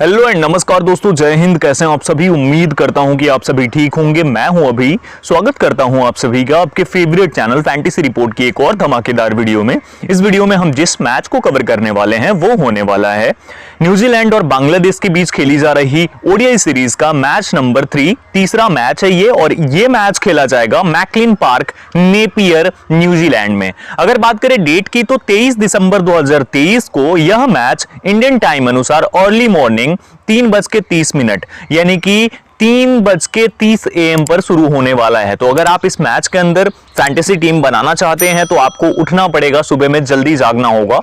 Hello and नमस्कार दोस्तों, जय हिंद। कैसे हैं आप सभी? उम्मीद करता हूं कि आप सभी ठीक होंगे। मैं हूं अभी। स्वागत करता हूं आप सभी का आपके फेवरेट चैनल फैंटेसी रिपोर्ट की एक और धमाकेदार वीडियो में। इस वीडियो में हम जिस मैच को कवर करने वाले हैं वो होने वाला है न्यूजीलैंड और बांग्लादेश के बीच खेली जा रही ओडीआई सीरीज का मैच नंबर 3, तीसरा मैच है ये। और ये मैच खेला जाएगा मैकलिन पार्क, नेपियर, न्यूजीलैंड में। अगर बात करें डेट की तो 23 दिसंबर 2023 को यह मैच इंडियन टाइम अनुसार अर्ली मॉर्निंग 3:30 यानी कि 3:30 AM पर शुरू होने वाला है। तो अगर आप इस मैच के अंदर फैंटेसी टीम बनाना चाहते हैं तो आपको उठना पड़ेगा, सुबह में जल्दी जागना होगा।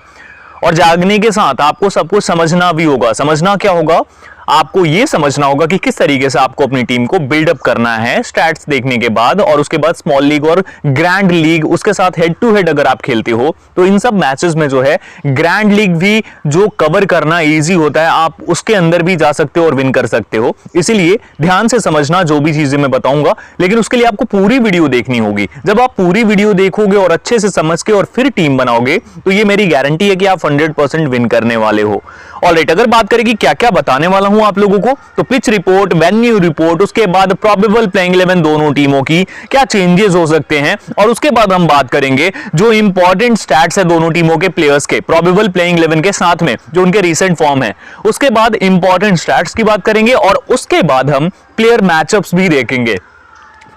और जागने के साथ आपको सब कुछ समझना भी होगा। समझना क्या होगा? आपको यह समझना होगा कि किस तरीके से आपको अपनी टीम को बिल्डअप करना है स्टैट्स देखने के बाद, और उसके बाद स्मॉल लीग और ग्रैंड लीग, उसके साथ हेड टू हेड अगर आप खेलते हो तो इन सब मैचेस में जो है ग्रैंड लीग भी जो कवर करना इजी होता है, आप उसके अंदर भी जा सकते हो और विन कर सकते हो। इसीलिए ध्यान से समझना जो भी चीजें मैं बताऊंगा, लेकिन उसके लिए आपको पूरी वीडियो देखनी होगी। जब आप पूरी वीडियो देखोगे और अच्छे से समझ के और फिर टीम बनाओगे तो ये मेरी गारंटी है कि आप 100% विन करने वाले हो। ऑलराइट, अगर बात करें कि क्या क्या बताने वाला हूं आप लोगों को, तो पिच रिपोर्ट, वेन्यू रिपोर्ट, उसके बाद प्रोबेबल प्लेइंग 11 दोनों टीमों की क्या चेंजेस हो सकते हैं, और उसके बाद हम बात करेंगे जो इंपॉर्टेंट स्टैट्स है दोनों टीमों के प्लेयर्स के प्रोबेबल प्लेइंग 11 के साथ में जो उनके रीसेंट फॉर्म है। उसके बाद इंपॉर्टेंट स्टैट्स की बात करेंगे और उसके बाद हम प्लेयर मैचअप्स भी देखेंगे।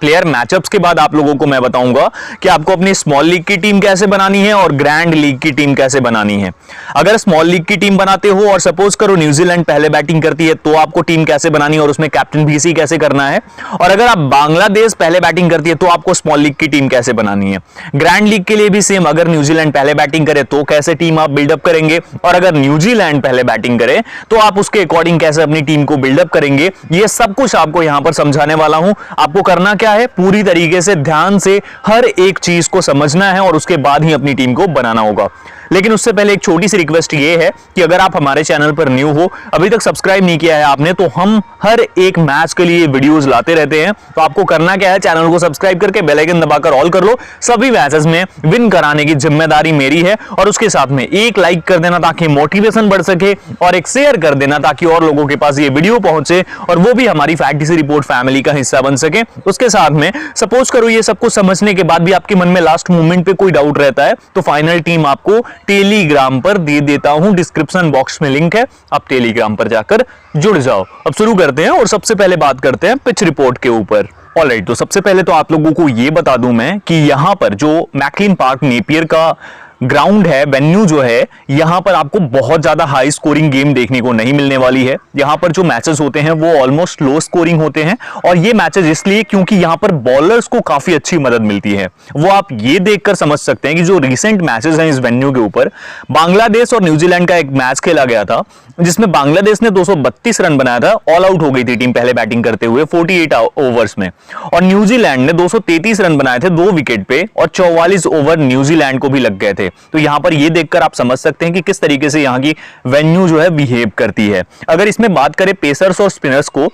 प्लेयर मैचअप्स के बाद आप लोगों को मैं बताऊंगा कि आपको अपनी स्मॉल लीग की टीम कैसे बनानी है और ग्रैंड लीग की टीम कैसे बनानी है। अगर स्मॉल लीग की टीम बनाते हो और सपोज करो न्यूजीलैंड पहले बैटिंग करती है तो आपको टीम कैसे बनानी है और उसमें कैप्टन बीसी कैसे करना है। और अगर आप बांग्लादेश पहले बैटिंग करती है तो आपको स्मॉल लीग की टीम कैसे बनानी है। ग्रैंड लीग के लिए भी सेम, अगर न्यूजीलैंड पहले बैटिंग करे तो कैसे टीम आप बिल्डअप करेंगे, और अगर न्यूजीलैंड पहले बैटिंग करे तो आप उसके अकॉर्डिंग कैसे अपनी टीम को बिल्डअप करेंगे। ये सब कुछ आपको यहां पर समझाने वाला हूं। आपको करना क्या है, पूरी तरीके से ध्यान से हर एक चीज को समझना है और उसके बाद ही अपनी टीम को बनाना होगा। लेकिन उससे पहले एक छोटी सी रिक्वेस्ट ये है कि अगर आप हमारे चैनल पर न्यू हो, अभी तक सब्सक्राइब नहीं किया है आपने, तो हम हर एक मैच के लिए वीडियोस लाते रहते हैं। तो आपको करना क्या है, चैनल को सब्सक्राइब करके बेल आइकन दबाकर ऑल कर लो। सभी मैचेस में विन कराने की जिम्मेदारी मेरी है, और उसके साथ में एक लाइक कर देना ताकि मोटिवेशन बढ़ सके, और एक शेयर कर देना ताकि और लोगों के पास ये वीडियो पहुंचे और वो भी हमारी फैंटेसी रिपोर्ट फैमिली का हिस्सा बन सके। उसके साथ में सपोज करो ये सब कुछ समझने के बाद भी आपके मन में लास्ट मोमेंट पे कोई डाउट रहता है तो फाइनल टीम आपको टेलीग्राम पर दे देता हूं, डिस्क्रिप्शन बॉक्स में लिंक है, आप टेलीग्राम पर जाकर जुड़ जाओ। अब शुरू करते हैं और सबसे पहले बात करते हैं पिच रिपोर्ट के ऊपर। ऑलराइट, तो सबसे पहले तो आप लोगों को यह बता दूं मैं कि यहां पर जो मैकलिन पार्क नेपियर का ग्राउंड है, वेन्यू जो है, यहां पर आपको बहुत ज्यादा हाई स्कोरिंग गेम देखने को नहीं मिलने वाली है। यहां पर जो मैचेस होते हैं वो ऑलमोस्ट लो स्कोरिंग होते हैं, और ये मैचेस इसलिए क्योंकि यहां पर बॉलर्स को काफी अच्छी मदद मिलती है। वो आप ये देखकर समझ सकते हैं कि जो रिसेंट मैचेस हैं इस वेन्यू के ऊपर, बांग्लादेश और न्यूजीलैंड का एक मैच खेला गया था जिसमें बांग्लादेश ने 232 रन बनाया था, ऑल आउट हो गई थी टीम पहले बैटिंग करते हुए 48 ओवर्स में, और न्यूजीलैंड ने 233 रन बनाए थे 2 विकेट पे, और 44 ओवर न्यूजीलैंड को भी लग गए थे। तो यहां पर ये देखकर आप समझ सकते हैं कि किस तरीके से यहां की वेन्यू जो है बिहेव करती है। अगर इसमें बात करें पेसर्स और स्पिनर्स को,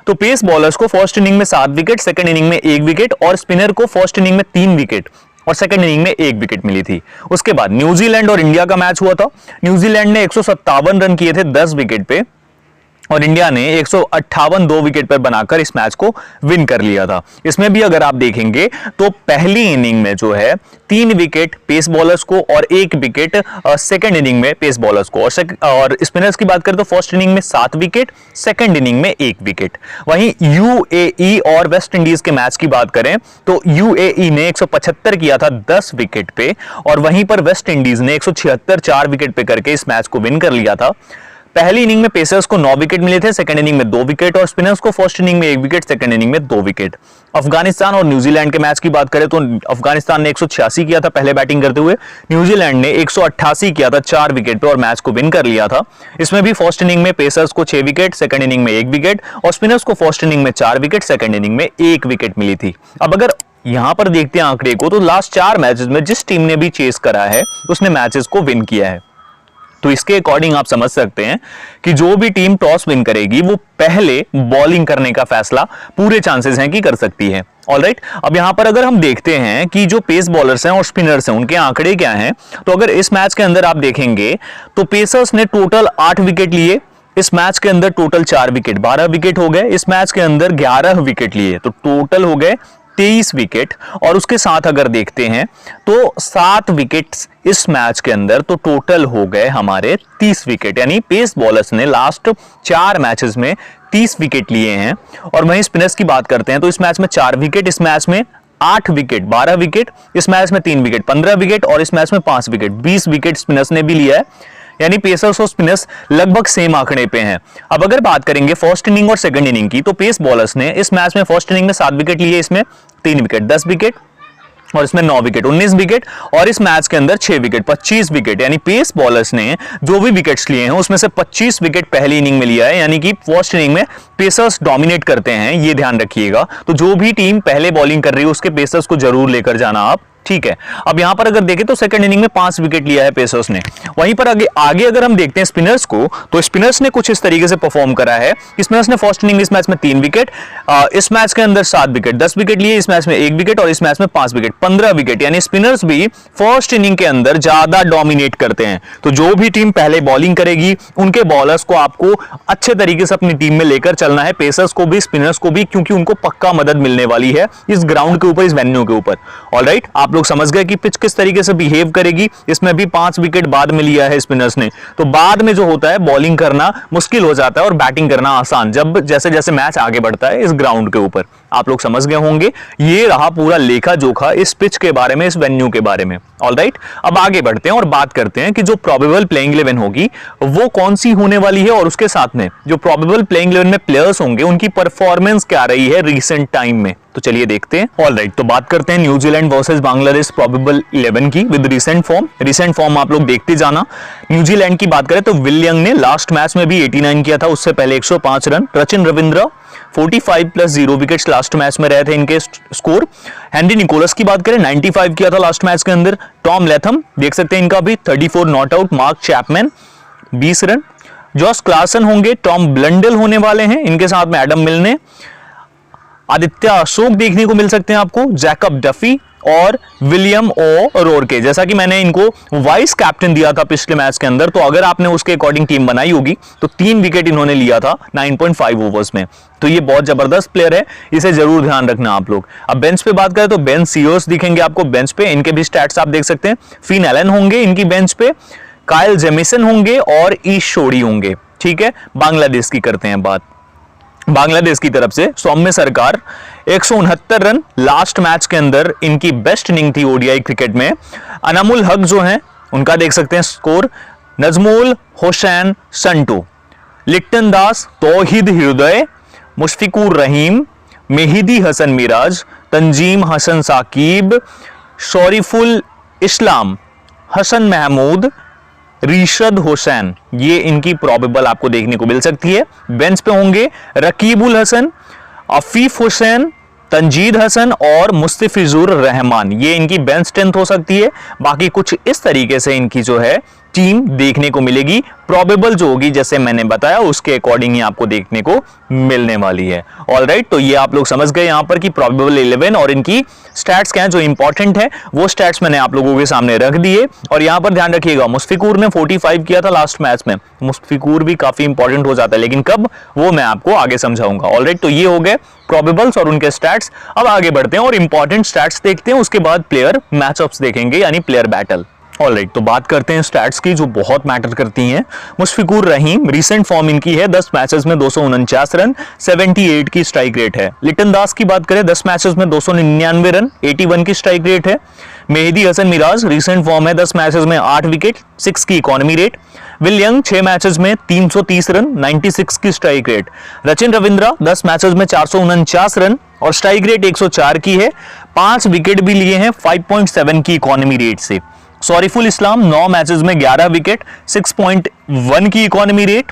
तो पेस बॉलर्स को फर्स्ट इनिंग में 7 विकेट, सेकंड इनिंग में 1 विकेट, और स्पिनर को फर्स्ट इनिंग में 3 विकेट और सेकंड इनिंग में 1 विकेट मिली थी। उसके बाद न्यूजीलैंड और इंडिया का मैच हुआ था। न्यूजीलैंड ने 157 रन किए थे 10 विकेट पे, और इंडिया ने 158 2 विकेट पर बनाकर इस मैच को विन कर लिया था। इसमें भी अगर आप देखेंगे तो पहली इनिंग में जो है 3 विकेट पेस बॉलर्स को और 1 विकेट सेकंड इनिंग में पेस बॉलर्स को, और स्पिनर्स की बात करें तो फर्स्ट इनिंग में 7 विकेट, सेकंड इनिंग में 1 विकेट। वहीं यूएई और वेस्ट इंडीज के मैच की बात करें तो यूएई ने 175 किया था 10 विकेट पे, और वहीं पर वेस्ट इंडीज ने 176 4 विकेट पे करके इस मैच को विन कर लिया था। पहली इनिंग में पेसर्स को 9 विकेट मिले थे, सेकंड इनिंग में 2 विकेट, और स्पिनर्स को फर्स्ट इनिंग में 1 विकेट, सेकंड इनिंग में 2 विकेट। अफगानिस्तान और न्यूजीलैंड के मैच की बात करें तो अफगानिस्तान ने 186 किया था पहले बैटिंग करते हुए, न्यूजीलैंड ने 188 किया था 4 विकेट पे और मैच को विन कर लिया था। इसमें भी फर्स्ट इनिंग में पेसर्स को 6 विकेट, सेकंड इनिंग में 1 विकेट, और स्पिनर्स को फर्स्ट इनिंग में 4 विकेट, सेकंड इनिंग में 1 विकेट मिली थी। अब अगर यहां पर देखते हैं आंकड़े को, तो लास्ट 4 मैचेस में जिस टीम ने भी चेस करा है उसने मैचेस को विन किया है। तो इसके अकॉर्डिंग आप समझ सकते हैं कि जो भी टीम टॉस विन करेगी वो पहले बॉलिंग करने का फैसला पूरे चांसेस हैं कि कर सकती है। ऑलराइट, अब यहां पर अगर हम देखते हैं कि जो पेस बॉलर्स हैं और स्पिनर्स हैं उनके आंकड़े क्या हैं, तो अगर इस मैच के अंदर आप देखेंगे तो पेसर्स ने टोटल 8 विकेट लिए, इस मैच के अंदर टोटल 4 विकेट, 12 विकेट हो गए। इस मैच के अंदर 11 विकेट लिए, तो टोटल हो गए 23 विकेट। और उसके साथ अगर देखते हैं तो 7 विकेट्स इस मैच के अंदर, तो टोटल हो गए हमारे 30 विकेट। यानी पेस बॉलर्स ने लास्ट 4 मैचेस में 30 विकेट लिए हैं। और वहीं स्पिनर्स की बात करते हैं तो इस मैच में 4 विकेट, इस मैच में 8 विकेट, 12 विकेट, इस मैच में 3 विकेट, 15 विकेट, और इस मैच में 5 विकेट, 20 विकेट स्पिनर्स ने भी लिया है। यानी पेसर्स और स्पिनर्स लगभग सेम आंकड़े पे हैं। अब अगर बात करेंगे फर्स्ट इनिंग और सेकंड इनिंग की, तो पेस बॉलर्स ने इस मैच में फर्स्ट इनिंग में 7 विकेट लिए, इसमें 3 विकेट, 10 विकेट, और इसमें 9 विकेट, 19 विकेट, और इस मैच के अंदर 6 विकेट, 25 विकेट। यानी पेस बॉलर्स ने जो भी विकेट्स लिए हैं उसमें से 25 विकेट पहली इनिंग में लिया है। यानी कि फर्स्ट इनिंग में पेसर्स डोमिनेट करते हैं, ये ध्यान रखिएगा। तो जो भी टीम पहले बॉलिंग कर रही है उसके पेसर्स को जरूर लेकर जाना आप, ठीक है। अब यहां पर अगर देखें तो सेकंड इनिंग में 5 विकेट लिया है पेसर्स ने। वहीं पर आगे अगर हम देखते हैं स्पिनर्स को, तो स्पिनर्स ने कुछ इस तरीके से परफॉर्म करा है। स्पिनर्स ने फर्स्ट इनिंग इस मैच में 3 विकेट, इस मैच के अंदर 7 विकेट, 10 विकेट लिए, इस मैच में 1 विकेट, और इस मैच में 5 विकेट, 15 विकेट। यानी स्पिनर्स भी फर्स्ट इनिंग के अंदर ज्यादा डोमिनेट करते हैं। तो जो भी टीम पहले बॉलिंग करेगी उनके बॉलर्स को आपको अच्छे तरीके से अपनी टीम में लेकर चलना है, पेसर्स को भी, स्पिनर्स को भी, क्योंकि उनको पक्का मदद मिलने वाली है इस ग्राउंड के ऊपर, इस वेन्यू के ऊपर। ऑलराइट, आप लोग समझ गए कि पिच किस तरीके से बिहेव करेगी। इसमें भी 5 विकेट बाद में लिया है स्पिनर्स ने, तो बाद में जो होता है बॉलिंग करना मुश्किल हो जाता है और बैटिंग करना आसान, जब जैसे जैसे मैच आगे बढ़ता है इस ग्राउंड के ऊपर। आप लोग समझ गए होंगे। ये रहा पूरा लेखा जोखा इस पिच के बारे में, इस वेन्यू के बारे में। ऑलराइट, अब आगे बढ़ते हैं और बात करते हैं कि जो प्रोबेबल प्लेइंग 11 होगी वो कौन सी होने वाली है, और उसके साथ में जो प्रोबेबल प्लेइंग 11 में प्लेयर्स होंगे उनकी परफॉर्मेंस क्या रही है रिसेंट टाइम में। तो चलिए देखते हैं। ऑलराइट, तो बात करते हैं न्यूजीलैंड वर्सेस बांग्लादेश प्रोबेबल 11 की with recent form. Recent form आप लोग देखते जाना। न्यूजीलैंड की बात करें तो विल यंग ने लास्ट मैच में भी 89 किया था, उससे पहले 105 run. Rachin Ravindra 45 plus 0 wickets last match में रहे थे इनके स्कोर। हेनरी निकोलस की बात करें 95 किया था लास्ट मैच के अंदर। टॉम लेथम देख सकते हैं इनका भी 34 not out. Mark Chapman 20 run. Josh Clarkson होंगे, टॉम ब्लंडल होने वाले हैं, इनके साथ में एडम मिलने, आदित्य अशोक देखने को मिल सकते हैं आपको, जैकब डफी और विलियम ओ रोरके। जैसा कि मैंने इनको वाइस कैप्टन दिया था पिछले मैच के अंदर, तो अगर आपने उसके अकॉर्डिंग टीम बनाई होगी तो 3 विकेट इन्होंने लिया था 9.5 ओवर्स में। तो ये बहुत जबरदस्त प्लेयर है, इसे जरूर ध्यान रखना आप लोग। अब बेंच पे बात करें तो बेन सीयर्स दिखेंगे आपको बेंच पे, इनके भी स्टैट्स आप देख सकते हैं। फिन एलन होंगे इनकी बेंच पे, कायल जेमिसन होंगे और ईश शोडी होंगे, ठीक है। बांग्लादेश की करते हैं बात। बांग्लादेश की तरफ से सौम्य सरकार 169 रन लास्ट मैच के अंदर इनकी बेस्ट इनिंग थी ओडीआई क्रिकेट में। अनामुल हक जो हैं उनका देख सकते हैं स्कोर। नजमुल हुसैन संटू, लिट्टन दास, तौहीद हृदय, मुशफिकुर रहीम, मेहिदी हसन मिराज, तंजीम हसन साकिब, शरीफुल इस्लाम, हसन महमूद, रिशद हुसैन, ये इनकी प्रोबेबल आपको देखने को मिल सकती है। बेंच पे होंगे रकीबुल हसन, अफीफ हुसैन, तंजीद हसन और मुस्तफिजुर रहमान, ये इनकी बेंच स्ट्रेंथ हो सकती है। बाकी कुछ इस तरीके से इनकी जो है टीम देखने को मिलेगी। प्रोबेबल जो होगी जैसे मैंने बताया उसके अकॉर्डिंग ही आपको देखने को मिलने वाली है। ऑलराइट, तो ये आप लोग समझ गए यहां पर कि प्रोबेबल 11 और इनकी स्टैट्स क्या है जो इंपॉर्टेंट है, वो स्टैट्स मैंने आप लोगों के सामने रख दिए। और यहां पर ध्यान रखिएगा मुशफिकुर ने 45 किया था लास्ट मैच में। मुशफिकुर भी काफी इंपॉर्टेंट हो जाता है, लेकिन कब वो मैं आपको आगे समझाऊंगा। ऑलराइट, तो ये हो गए प्रोबेबल्स और उनके स्टैट्स। अब आगे बढ़ते हैं और इंपॉर्टेंट स्टैट्स देखते हैं, उसके बाद प्लेयर मैचअप्स देखेंगे यानी प्लेयर बैटल। ऑलराइट, तो बात करते हैं स्टैट्स की जो बहुत मैटर करती हैं। मुशफिकुर रहीम रिसेंट फॉर्म इनकी है, 10 मैचेस में 249 रन, 78 की स्ट्राइक रेट है। लिटन दास की बात करें 10 मैचेस में 299 रन, 81 की स्ट्राइक रेट है। मेहदी हसन मिराज रिसेंट फॉर्म है, 10 मैचेस में 8 विकेट, 6 की economy rate. Will young 6 matches में 330 रन, 96 की strike rate. Rachin Ravindra 10 matches में 449 रन और स्ट्राइक रेट 104 की है। 5 विकेट भी लिए हैं 5.7 की इकोनॉमी रेट से। शरीफुल इस्लाम 9 मैचेस में 11 विकेट, 6.1 की इकोनॉमी रेट।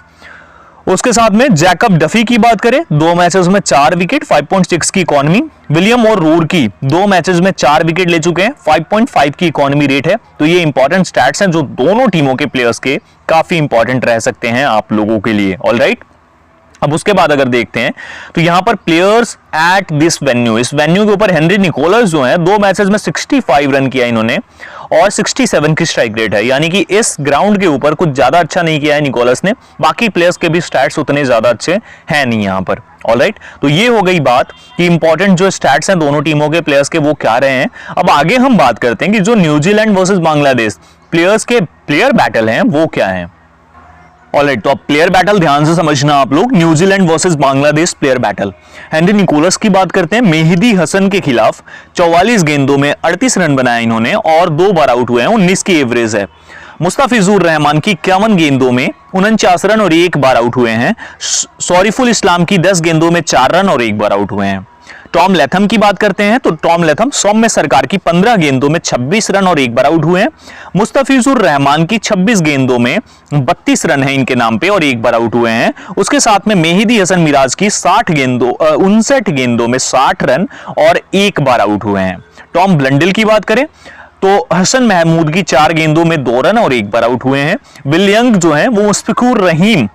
उसके साथ में जैकब डफी की बात करें 2 मैचेस में 4 विकेट, 5.6 की इकोनॉमी। विलियम और रूर की 2 मैचेस में 4 विकेट ले चुके हैं, 5.5 की इकोनॉमी रेट है। तो ये इंपॉर्टेंट स्टैट्स हैं जो दोनों टीमों के प्लेयर्स के काफी इंपॉर्टेंट रह सकते हैं आप लोगों के लिए। ऑलराइट, अब उसके बाद अगर देखते हैं तो यहां पर प्लेयर्स एट दिस वेन्यू, इस वेन्यू के ऊपर हेनरी निकोलस जो है 2 मैचेस में 65 रन किया इन्होंने और 67 की स्ट्राइक रेट है, यानी कि इस ग्राउंड के ऊपर कुछ ज्यादा अच्छा नहीं किया है निकोलस ने। बाकी प्लेयर्स के भी स्टैट्स उतने ज्यादा अच्छे हैं नहीं यहां पर। ऑलराइट, तो ये हो गई बात कि इंपॉर्टेंट जो स्टैट्स हैं दोनों टीमों के प्लेयर्स के वो क्या रहे हैं। अब आगे हम बात करते हैं कि जो न्यूजीलैंड वर्सेस बांग्लादेश प्लेयर्स के प्लेयर बैटल हैं वो क्या है। ऑलराइट, तो अब प्लेयर बैटल ध्यान से समझना आप लोग। New Zealand versus Bangladesh player battle, Henry Nicholls की बात करते हैं। मेहदी हसन के खिलाफ 44 गेंदों में 38 रन बनाए इन्होंने और 2 बार आउट हुए हैं, 19 की एवरेज है। मुस्तफिजुर रहमान की 51 गेंदों में 49 रन और 1 बार आउट हुए हैं। सॉरीफुल इस्लाम की 10 गेंदों में 4 रन और 1 बार आउट हुए हैं। टॉम लेथम की बात करते हैं तो टॉम लेथम सौम्य सरकार की 15 गेंदों में 26 रन और 1 बार आउट हुए हैं। मुस्तफिजुर रहमान की 26 गेंदों में 32 रन है इनके नाम पे और 1 बार आउट हुए हैं। उसके साथ में मेहदी हसन मिराज की 59 गेंदों में 60 रन और 1 बार आउट हुए हैं। टॉम ब्लंडल की बात करें तो हसन महमूद की 4 गेंदों में 2 रन और 1 बार आउट हुए हैं। विल यंग जो है वो मुस्तफिकुर रहीम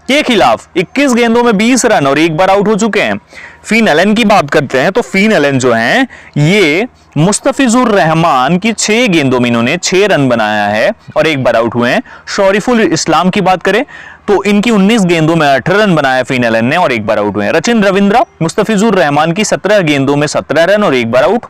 के खिलाफ 21 गेंदों में 20 रन और 1 बार आउट हो चुके हैं। फिन एलन की बात करते हैं तो फिन एलन जो हैं ये मुस्तफिजुर रहमान की 6 गेंदों में इन्होंने 6 रन बनाया है और 1 बार आउट हुए हैं। शरीफुल इस्लाम की बात करें तो इनकी 19 गेंदों में 18 रन बनाया फिन एलन ने और 1 बार आउट हुए हैं। रचिन रविंद्रा मुस्तफिजुर रहमान की 17 गेंदों में 17 रन और 1 बार आउट।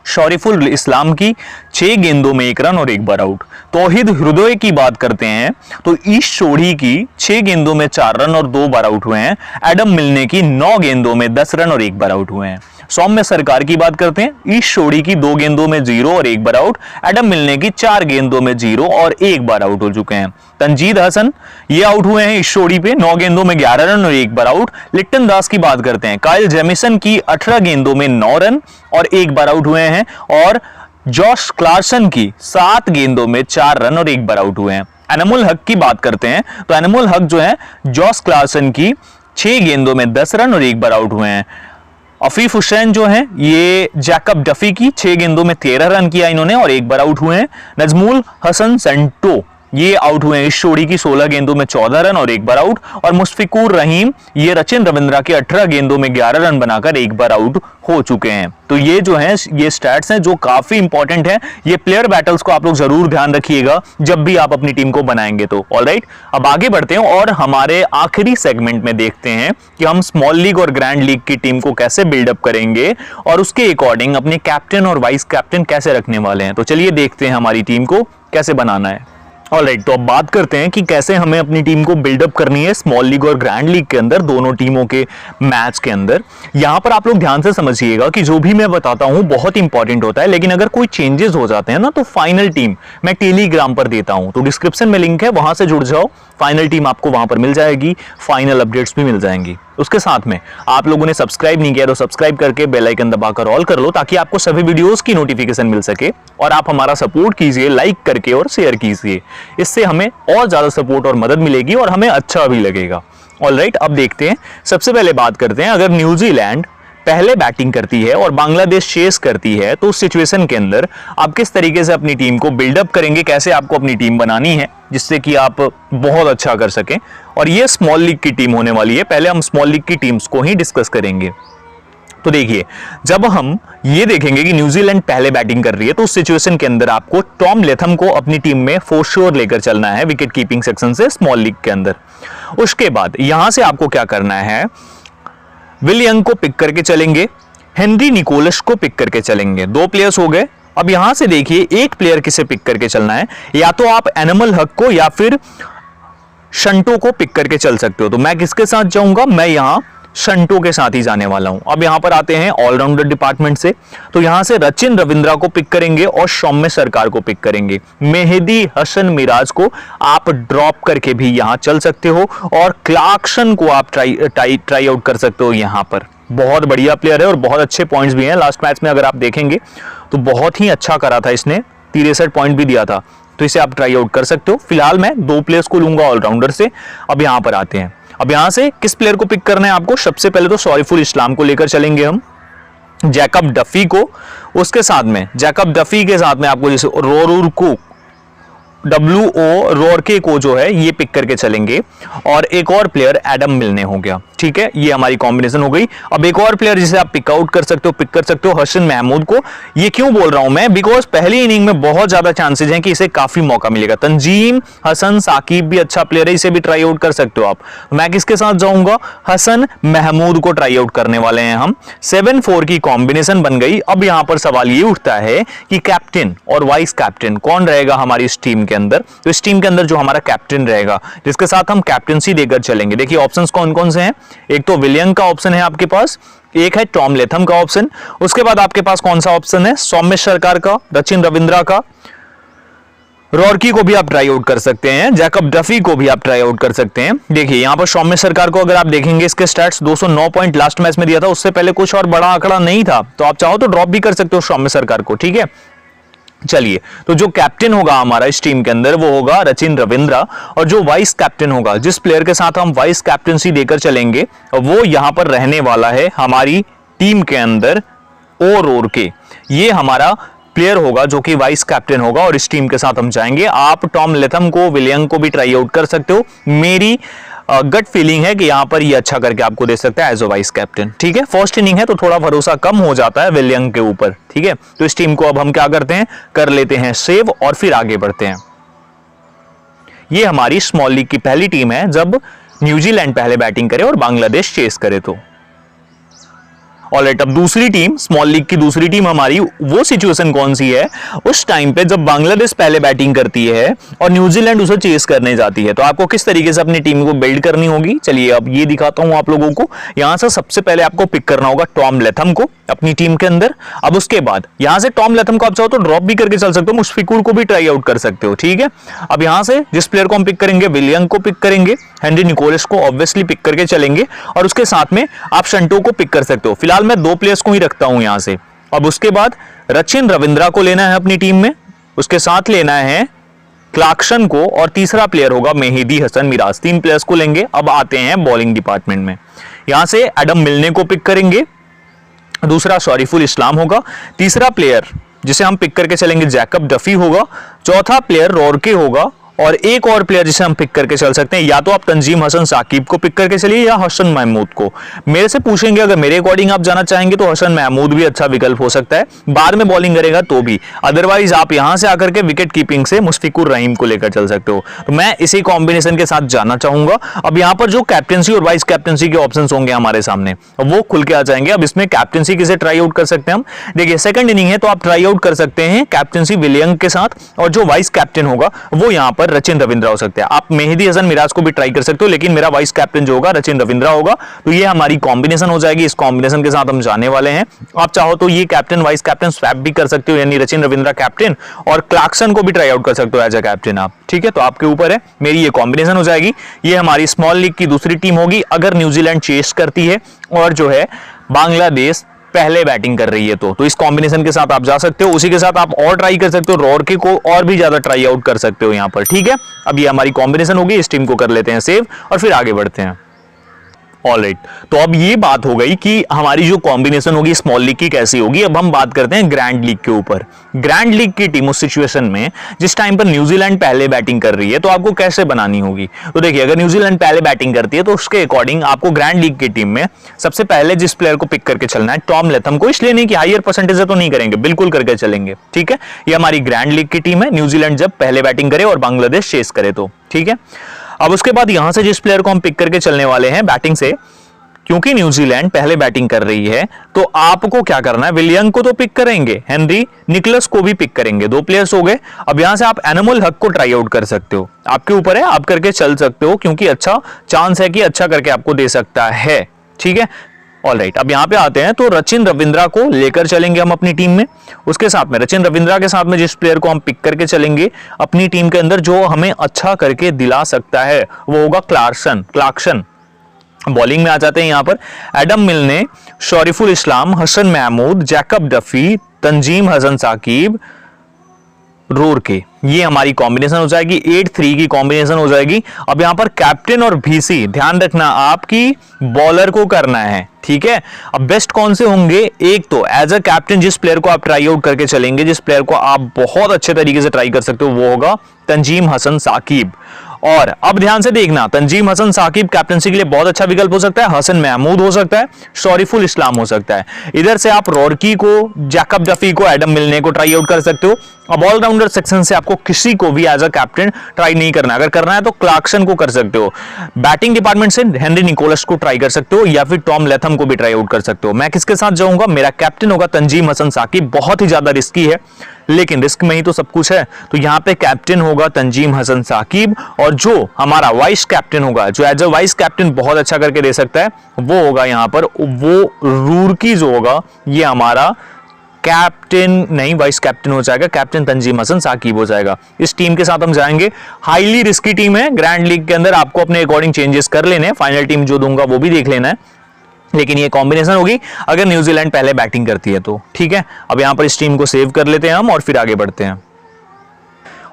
शरीफुल इस्लाम की 6 गेंदों में 1 रन और 1 बार आउट। तौहीद हृदय की बात करते हैं तो ईश शोढ़ी की 6 गेंदों में 4 रन और 2 बार आउट हुए हैं। एडम मिलने की 9 गेंदों में 10 रन और 1 बार आउट हुए हैं। सौम्य सरकार की बात करते हैं, ईश शोढ़ी की 2 गेंदों में 0 और 1 बार आउट। एडम मिलने की 4 गेंदों में 0 और 1 बार आउट हो चुके हैं। तंजीद हसन ये आउट हुए हैं ईश शोढ़ी पे 9 गेंदों में 11 रन और 1 बार आउट। लिट्टन दास की बात करते हैं, काइल जेमिसन की 18 गेंदों में 9 रन और 1 बार आउट हुए हैं और जॉश क्लार्सन की 7 गेंदों में 4 रन और 1 बार आउट हुए हैं। एनामुल हक की बात करते हैं तो एनामुल हक जो है जॉश क्लार्सन की 6 गेंदों में 10 रन और 1 बार आउट हुए हैं। अफीफ हुसैन जो है ये जैकब डफी की 6 गेंदों में 13 रन किया इन्होंने और 1 बार आउट हुए हैं। नजमुल हसन सेंटो ये आउट हुए हैं इस शोढ़ी की 16 गेंदों में 14 रन और 1 बार आउट। और मुस्तफिकुर रहीम ये रचिन रविंद्रा की 18 गेंदों में 11 रन बनाकर 1 बार आउट हो चुके हैं। तो ये जो है ये स्टैट्स हैं जो काफी इंपॉर्टेंट है। ये प्लेयर बैटल्स को आप लोग जरूर ध्यान रखिएगा जब भी आप अपनी टीम को बनाएंगे तो। ऑलराइट, अब आगे बढ़ते हैं और हमारे आखिरी सेगमेंट में देखते हैं कि हम स्मॉल लीग और ग्रैंड लीग की टीम को कैसे बिल्डअप करेंगे और उसके अकॉर्डिंग अपने कैप्टन और वाइस कैप्टन कैसे रखने वाले हैं। तो चलिए देखते हैं हमारी टीम को कैसे बनाना है। ऑलराइट, तो अब बात करते हैं कि कैसे हमें अपनी टीम को बिल्डअप करनी है स्मॉल लीग और ग्रैंड लीग के अंदर, दोनों टीमों के मैच के अंदर। यहां पर आप लोग ध्यान से समझिएगा कि जो भी मैं बताता हूं बहुत इंपॉर्टेंट होता है, लेकिन अगर कोई चेंजेस हो जाते हैं ना तो फाइनल टीम मैं टेलीग्राम पर देता हूं, तो डिस्क्रिप्शन में लिंक है, वहां से जुड़ जाओ। फाइनल टीम आपको वहां पर मिल जाएगी, फाइनल अपडेट्स भी मिल जाएंगी। उसके साथ में आप लोगों ने सब्सक्राइब नहीं किया तो सब्सक्राइब करके बेल आइकन दबाकर ऑल कर लो ताकि आपको सभी वीडियोस की नोटिफिकेशन मिल सके। और आप हमारा सपोर्ट कीजिए लाइक करके और शेयर कीजिए, इससे हमें और ज्यादा सपोर्ट और मदद मिलेगी और हमें अच्छा भी लगेगा। ऑलराइट, अब देखते हैं। सबसे पहले बात करते हैं, अगर न्यूजीलैंड पहले बैटिंग करती है और बांग्लादेश चेस करती है तो उस सिचुएशन के अंदर आप किस तरीके से अपनी टीम को बिल्डअप करेंगे, कैसे आपको अपनी टीम बनानी है जिससे कि आप बहुत अच्छा कर सकें। और ये स्मॉल लीग की टीम होने वाली है। पहले हम स्मॉल लीग की टीम्स को ही डिस्कस करेंगे। तो देखिए, जब हम ये देखेंगे कि न्यूजीलैंड पहले बैटिंग कर रही है तो उस सिचुएशन के अंदर आपको टॉम लेथम को अपनी टीम में फॉर श्योर लेकर चलना है विकेट कीपिंग सेक्शन से स्मॉल लीग के अंदर। उसके बाद यहां से आपको क्या करना है, विल यंग को पिक करके चलेंगे, हेनरी निकोलस को पिक करके चलेंगे। 2 प्लेयर्स हो गए। अब यहां से देखिए एक प्लेयर किसे पिक करके चलना है, या तो आप एनिमल हक को या फिर शंटो को पिक करके चल सकते हो। तो मैं किसके साथ जाऊंगा, मैं यहां शंटो के साथ ही जाने वाला हूं। अब यहां पर आते हैं ऑलराउंडर डिपार्टमेंट से, तो यहां से रचिन रविंद्रा को पिक करेंगे और सौम्य सरकार को पिक करेंगे। मेहदी हसन मिराज को आप ड्रॉप करके भी यहां चल सकते हो और क्लार्कसन को आप ट्राई आउट कर सकते हो। यहां पर बहुत बढ़िया प्लेयर है और बहुत अच्छे पॉइंट्स भी हैं। लास्ट मैच में अगर आप देखेंगे तो बहुत ही अच्छा करा था इसने, 63 पॉइंट भी दिया था, तो इसे आप ट्राई आउट कर सकते हो। फिलहाल मैं 2 प्लेयर्स को लूंगा ऑलराउंडर से। अब यहां पर आते हैं, अब यहां से किस प्लेयर को पिक करना है आपको, सबसे पहले तो सॉरीफुल इस्लाम को लेकर चलेंगे हम, जैकब डफी को। उसके साथ में जैकब डफी के साथ में आपको जैसे रोरूर कुक WO रोरके को जो है ये पिक करके चलेंगे और एक और प्लेयर एडम मिलने हो गया। ठीक है, ये हमारी कॉम्बिनेशन हो गई। अब एक और प्लेयर जिसे आप पिक आउट कर सकते हो हसन महमूद को। ये क्यों बोल रहा हूं मैं, बिकॉज पहली इनिंग में बहुत ज्यादा चांसेस हैं कि इसे काफी मौका मिलेगा। तंजीम हसन साकिब भी अच्छा प्लेयर है, इसे भी ट्राई आउट कर सकते हो आप। मैं किसके साथ जाऊंगा, हसन महमूद को ट्राई आउट करने वाले हैं हम। 7-4 की कॉम्बिनेशन बन गई। अब यहां पर सवाल ये उठता है कि कैप्टन और वाइस कैप्टन कौन रहेगा हमारी इस टीम के अंदर। तो इस टीम के अंदर जो हमारा कैप्टन रहेगा, जिसके साथ हम कैप्टनसी देकर चलेंगे, देखिए ऑप्शंस कौन कौन से हैं। एक तो विलियम का ऑप्शन है आपके पास, एक है टॉम लेथम का ऑप्शन, उसके बाद आपके पास कौन सा ऑप्शन है, सौम्य सरकार का, रचिन रविंद्रा का, रोरकी को भी आप ट्राई आउट कर सकते हैं, जैकब डफी को भी आप ट्राई आउट कर सकते हैं। देखिए यहां पर सौम्य सरकार को अगर आप देखेंगे, इसके स्टैट्स 209 पॉइंट लास्ट मैच में दिया था, उससे पहले कुछ और बड़ा आंकड़ा नहीं था, तो आप चाहो तो ड्रॉप भी कर सकते हो सौम्य सरकार को। ठीक है, चलिए, तो जो कैप्टन होगा हमारा इस टीम के अंदर वो होगा रचिन रविंद्रा, और जो वाइस कैप्टन होगा, जिस प्लेयर के साथ हम वाइस कैप्टनसी देकर चलेंगे, वो यहां पर रहने वाला है हमारी टीम के अंदर ओ रोरके। ये हमारा प्लेयर होगा जो कि वाइस कैप्टन होगा और इस टीम के साथ हम जाएंगे। आप टॉम लेथम को, विलियम को भी ट्राई आउट कर सकते हो। मेरी गट फीलिंग है कि यहां पर ये अच्छा करके आपको दे सकता है एज अ वाइस कैप्टन। ठीक है, फर्स्ट इनिंग है तो थोड़ा भरोसा कम हो जाता है विलियम के ऊपर। ठीक है, तो इस टीम को अब हम क्या करते हैं, कर लेते हैं सेव और फिर आगे बढ़ते हैं। ये हमारी स्मॉल लीग की पहली टीम है जब न्यूजीलैंड पहले बैटिंग करे और बांग्लादेश चेस करे। तो ऑलराइट, अब दूसरी टीम, स्मॉल लीग की दूसरी टीम हमारी, वो सिचुएशन कौन सी है, उस टाइम पे जब बांग्लादेश पहले बैटिंग करती है और न्यूजीलैंड उसे चेस करने जाती है, तो आपको किस तरीके से अपनी टीम को बिल्ड करनी होगी। चलिए अब ये दिखाता हूं आप लोगों को। यहां से सबसे पहले आपको पिक करना होगा टॉम लेथम को अपनी टीम के अंदर। अब उसके बाद यहां से टॉम लेथम को आप चाहो तो ड्रॉप भी करके चल सकते हो, मुशफिकुर को भी ट्राई आउट कर सकते हो। ठीक है, अब यहां से जिस प्लेयर को हम पिक करेंगे, विलियम को पिक करेंगे, हेनरी निकोलस को ऑब्वियसली पिक करके चलेंगे, और उसके साथ में आप शंटो को पिक कर सकते हो। फिलहाल मैं 2 प्लेयर्स को ही रखता हूं यहां से। अब उसके बाद रचिन रविंद्रा को लेना है अपनी टीम में, उसके साथ लेना है क्लार्कसन को, और तीसरा प्लेयर होगा मेहदी हसन मिराज। 3 प्लेयर्स को लेंगे। अब आते हैं बॉलिंग डिपार्टमेंट में। यहां से एडम मिलने को पिक करेंगे, दूसरा शरीफुल इस्लाम होगा, तीसरा प्लेयर जिसे हम पिक करके चलेंगे जैकब डफी होगा, चौथा प्लेयर रोरके होगा, और एक और प्लेयर जिसे हम पिक करके चल सकते हैं, या तो आप तंजीम हसन साकिब को पिक करके चलिए या हसन महमूद को। मेरे से पूछेंगे, अगर मेरे अकॉर्डिंग आप जाना चाहेंगे तो हसन महमूद भी अच्छा विकल्प हो सकता है, बाद में बॉलिंग करेगा तो भी। अदरवाइज आप यहां से आकर के विकेट कीपिंग से मुशफिकुर रहीम को लेकर चल सकते हो। तो मैं इसी कॉम्बिनेशन के साथ जाना चाहूंगा। अब यहां पर जो कैप्टनसी और वाइस कैप्टनसी के ऑप्शन होंगे हमारे सामने, वो खुल के आ जाएंगे। अब इसमें कैप्टनसी किसे ट्राई आउट कर सकते हैं हम, देखिए सेकंड इनिंग है तो आप ट्राई आउट कर सकते हैं कैप्टनसी विलियम के साथ, और जो वाइस कैप्टन होगा वो यहां पर रचिन रविंद्रा हो सकते हैं। आप मेहदी हसन मिराज को भी ट्राई कर सकते हो, लेकिन मेरा वाइस कैप्टन जो होगा रचिन रविंद्रा होगा। तो ये हमारी कॉम्बिनेशन हो जाएगी, इस कॉम्बिनेशन के साथ हम जाने वाले हैं। आप चाहो तो ये कैप्टन वाइस कैप्टन स्वैप भी कर सकते हो, यानी रचिन रविंद्रा कैप्टन और क्लार्कसन को भी ट्राई आउट कर सकते हो एज अ कैप्टन आप। ठीक है, तो आपके ऊपर है, मेरी ये कॉम्बिनेशन हो जाएगी। ये हमारी स्मॉल लीग की दूसरी टीम होगी अगर न्यूजीलैंड चेस करती है और जो है बांग्लादेश पहले बैटिंग कर रही है। तो इस कॉम्बिनेशन के साथ आप जा सकते हो। उसी के साथ आप और ट्राई कर सकते हो, रोरके को और भी ज्यादा ट्राई आउट कर सकते हो यहां पर। ठीक है, अब ये हमारी कॉम्बिनेशन होगी, इस टीम को कर लेते हैं सेव और फिर आगे बढ़ते हैं। ऑलराइट, तो अब ये बात हो गई कि हमारी जो कॉम्बिनेशन होगी स्मॉल लीग की कैसी होगी। अब हम बात करते हैं ग्रैंड लीग के ऊपर। ग्रैंड लीग की टीम उस सिचुएशन में जिस टाइम पर न्यूजीलैंड पहले बैटिंग कर रही है, तो आपको कैसे बनानी होगी। तो देखिए, अगर न्यूजीलैंड पहले बैटिंग करती है तो उसके अकॉर्डिंग आपको ग्रैंड लीग की टीम में सबसे पहले जिस प्लेयर को पिक करके चलना है, टॉम लेथम को। इसलिए नहीं कि हायर परसेंटेज तो नहीं करेंगे, बिल्कुल करके चलेंगे। ठीक है, ये हमारी ग्रैंड लीग की टीम है, न्यूजीलैंड जब पहले बैटिंग करे और बांग्लादेश चेस करे तो। ठीक है, अब उसके बाद यहां से जिस प्लेयर को हम पिक करके चलने वाले हैं बैटिंग से, क्योंकि न्यूजीलैंड पहले बैटिंग कर रही है, तो आपको क्या करना है, विलियम को तो पिक करेंगे, हेनरी निकोलस को भी पिक करेंगे। 2 प्लेयर्स हो गए। अब यहां से आप एनिमल हक को ट्राई आउट कर सकते हो, आपके ऊपर है, आप करके चल सकते हो, क्योंकि अच्छा चांस है कि अच्छा करके आपको दे सकता है। ठीक है, ऑलराइट, अब यहां पे आते हैं। तो रचिन रविंद्रा को लेकर चलेंगे हम अपनी टीम में। उसके साथ में रचिन रविंद्रा के साथ में जिस प्लेयर को हम पिक करके चलेंगे अपनी टीम के अंदर, जो हमें अच्छा करके दिला सकता है, वो होगा क्लार्कसन। बॉलिंग में आ जाते हैं यहां पर एडम मिलने, शरीफुल इस्लाम, हसन महमूद, जैकब डफी, तंजीम हसन साकिब, रोरके, ये हमारी कॉम्बिनेशन हो जाएगी। 8-3 की कॉम्बिनेशन हो जाएगी। अब यहां पर कैप्टन और वीसी, ध्यान रखना आपकी बॉलर को करना है, ठीक है। अब बेस्ट कौन से होंगे? एक तो एज अ कैप्टन जिस प्लेयर को आप ट्राई आउट करके चलेंगे, जिस प्लेयर को आप बहुत अच्छे तरीके से ट्राई कर सकते हो, वो होगा तंजीम हसन साकिब। और अब ध्यान से देखना, तंजीम हसन साकिब कैप्टनसी के लिए बहुत अच्छा विकल्प हो सकता है। हसन महमूद हो सकता है, शरीफुल इस्लाम हो सकता है। इधर से आप रोरकी को, जैकब डफी को, एडम मिलने को ट्राई आउट कर सकते हो। अब ऑलराउंडर सेक्शन से आपको किसी को भी एज अ कैप्टन ट्राई नहीं करना। अगर करना है तो क्लार्कसन को कर सकते हो। बैटिंग डिपार्टमेंट से हेनरी निकोलस को ट्राई कर सकते हो या फिर टॉम लेथम को भी ट्राई आउट कर सकते हो। मैं किसके साथ जाऊंगा? मेरा कैप्टन होगा तंजीम हसन साकिब। बहुत ही ज्यादा रिस्की है, लेकिन रिस्क में ही तो सब कुछ है। तो यहां पे कैप्टन होगा तंजीम हसन साकिब, और जो हमारा वाइस कैप्टन होगा, जो एज अ वाइस कैप्टन बहुत अच्छा करके दे सकता है, वो होगा यहां पर, वो रूरकी जो होगा, ये हमारा कैप्टन नहीं, वाइस कैप्टन हो जाएगा। कैप्टन तंजीम हसन साकिब हो जाएगा। इस टीम के साथ हम जाएंगे। हाईली रिस्की टीम है। ग्रैंड लीग के अंदर आपको अपने अकॉर्डिंग चेंजेस कर लेने हैं। फाइनल टीम जो दूंगा वो भी देख लेना है, लेकिन ये कॉम्बिनेशन होगी अगर न्यूजीलैंड पहले बैटिंग करती है तो, ठीक है। अब यहां पर इस टीम को सेव कर लेते हैं हम और फिर आगे बढ़ते हैं।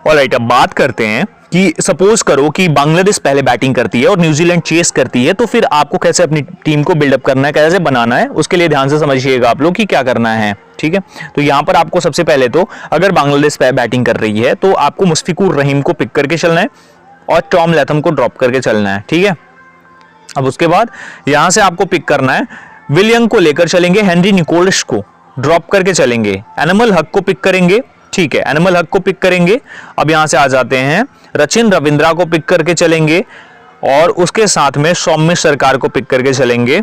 ऑलराइट, अब बात करते हैं कि सपोज करो कि बांग्लादेश पहले बैटिंग करती है और न्यूजीलैंड चेस करती है, तो फिर आपको कैसे अपनी टीम को बिल्डअप करना है, कैसे बनाना है, उसके लिए ध्यान से समझिएगा आप लोग कि क्या करना है, ठीक है। तो यहां पर आपको सबसे पहले तो, अगर बांग्लादेश बैटिंग कर रही है तो आपको मुश्फिकुर रहीम को पिक करके चलना है और टॉम लेथम को ड्रॉप करके चलना है, ठीक है। अब उसके बाद यहां से आपको पिक करना है, विलियम को लेकर चलेंगे, हेनरी निकोलस को ड्रॉप करके चलेंगे, एनिमल हक को पिक करेंगे, ठीक है, एनिमल हक को पिक करेंगे। अब यहां से आ जाते हैं, रचिन रविंद्रा को पिक करके चलेंगे और उसके साथ में सौम्य सरकार को पिक करके चलेंगे।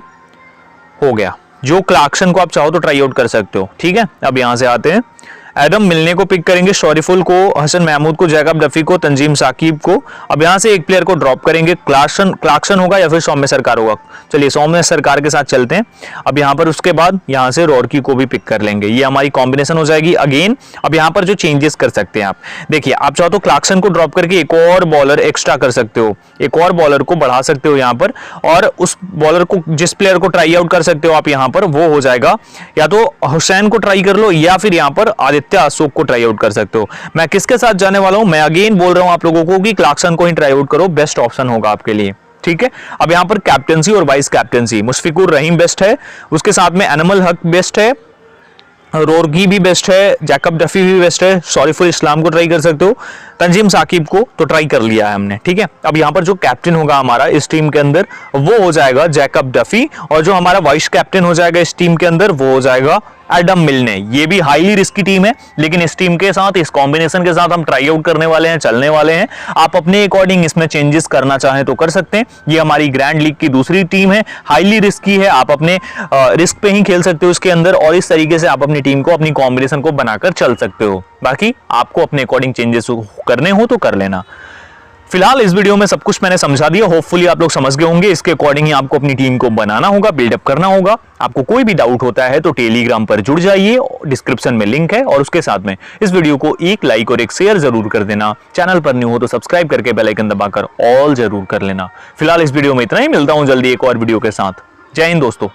हो गया। जो क्लार्कसन को आप चाहो तो ट्राई आउट कर सकते हो, ठीक है। अब यहां से आते हैं, एडम मिलने को पिक करेंगे, शरीफुल को, हसन महमूद को, जैकब डफी को, तंजीम साकिब को। अब यहां से एक प्लेयर को ड्रॉप करेंगे, क्लार्कसन होगा या फिर सौम्य सरकार होगा। चलिए सौम्य सरकार के साथ चलते हैं। अब यहां पर उसके बाद यहां से रोरकी को भी पिक कर लेंगे। ये हमारी कॉम्बिनेशन हो जाएगी अगेन। अब यहां पर जो चेंजेस कर सकते हैं आप, देखिए, आप चाहो तो क्लार्कसन को ड्रॉप करके एक और बॉलर एक्स्ट्रा कर सकते हो, एक और बॉलर को बढ़ा सकते हो यहां पर, और उस बॉलर को, जिस प्लेयर को ट्राई आउट कर सकते हो आप यहां पर, वो हो जाएगा या तो हुसैन को ट्राई कर लो या फिर यहां पर अशोक को ट्राई आउट कर सकते हो। मैं किसके साथ जाने वाला हूं? मैं अगेन बोल रहा हूं आप लोगों को कि क्लार्कसन को ही ट्राई आउट करो, बेस्ट ऑप्शन होगा आपके लिए, ठीक है। अब यहां पर कैप्टेंसी और वाइस कैप्टेंसी, मुश्फिकुर रहीम बेस्ट है, उसके साथ में एनिमल हक बेस्ट है, रोरगी भी बेस्ट है, जैकब डफी भी बेस्ट है, शरीफुल इस्लाम को ट्राई कर सकते हो, तंजीम साकिब को तो ट्राई कर लिया है हमने, ठीक है। अब यहां पर जो कैप्टन होगा हमारा इस टीम के अंदर, वो हो जाएगा जैकब डफी, और जो हमारा वाइस कैप्टन हो जाएगा इस टीम के अंदर, वो हो जाएगा एडम मिलने। ये भी हाईली रिस्की टीम है, लेकिन इस टीम के साथ, इस कॉम्बिनेशन के साथ हम ट्राई आउट करने वाले हैं, चलने वाले हैं। आप अपने अकॉर्डिंग इसमें चेंजेस करना चाहें तो कर सकते हैं। ये हमारी ग्रैंड लीग की दूसरी टीम है, हाईली रिस्की है, आप अपने रिस्क पे ही खेल सकते हो इसके अंदर, और इस तरीके से आप अपनी टीम को, अपनी कॉम्बिनेशन को बनाकर चल सकते हो। बाकी आपको अपने अकॉर्डिंग चेंजेस करने हो तो कर लेना। फिलहाल इस वीडियो में सब कुछ मैंने समझा दिया, होपफुली आप लोग समझ गए होंगे। इसके अकॉर्डिंग ही आपको अपनी टीम को बनाना होगा, बिल्डअप करना होगा। आपको कोई भी डाउट होता है तो टेलीग्राम पर जुड़ जाइए, डिस्क्रिप्शन में लिंक है, और उसके साथ में इस वीडियो को एक लाइक और एक शेयर जरूर कर देना। चैनल पर न्यू हो तो सब्सक्राइब करके बेल आइकन दबाकर ऑल जरूर कर लेना। फिलहाल इस वीडियो में इतना ही, मिलता हूं जल्दी एक और वीडियो के साथ। जय हिंद दोस्तों।